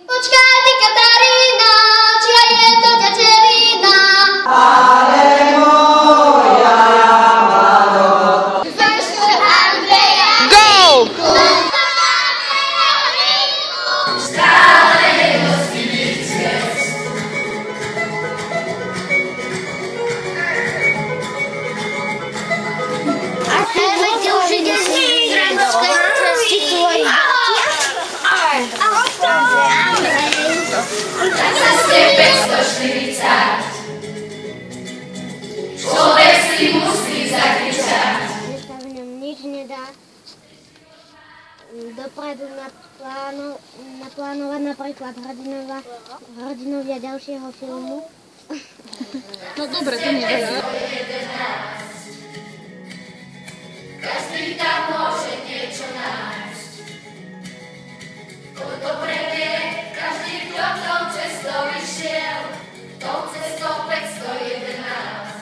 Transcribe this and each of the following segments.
Počkaj ty, Katarína, či aj je to ďačelina. Ale moja mladosť. Verše Andreja. Go! Stále hostí cest. A chceme ti už ide z Zranskej cesty tvoji. Na ceste 540 človek si musí zakričať. Že sa v ňom nič nedá dopredu naplánovať napríklad hrdinovia ďalšieho filmu. No dobre, to neviem. Každý tam môže niečo nájsť. Kto dobre vie, každý, kto tou cestou išiel, tou cestou 511.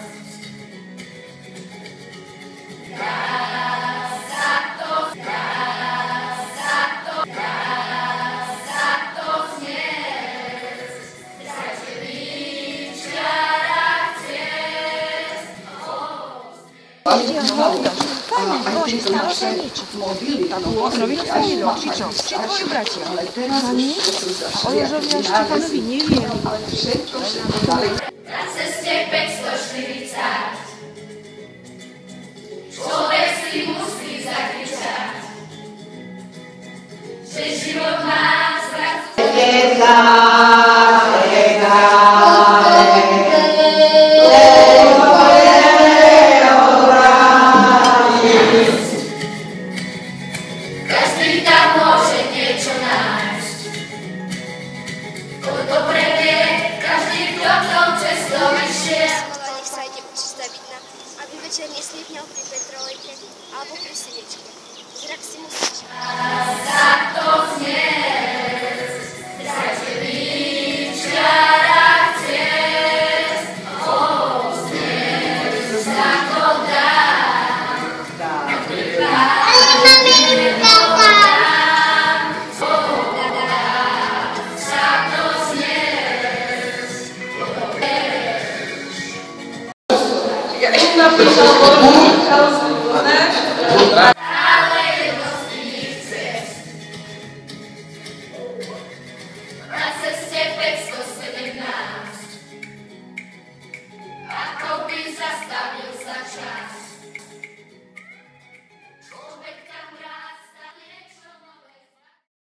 Či tvoji bratia? Oni? A Jožovia Štefanovi neviem. Na ceste 540 človek si musí zakričať, že život má zvracať. Každý tam môže niečo nájsť. Kto dobre vie, každý, kto tou cestou išiel. Nech sa idem pristaviť na, aby večer neslípňal pri Petrolejke alebo pri Siliečke. Zrak si musíš. Tak to znie, zračený čiarach ciest, znakov dám. Stále je dostých cest. Na ceste 500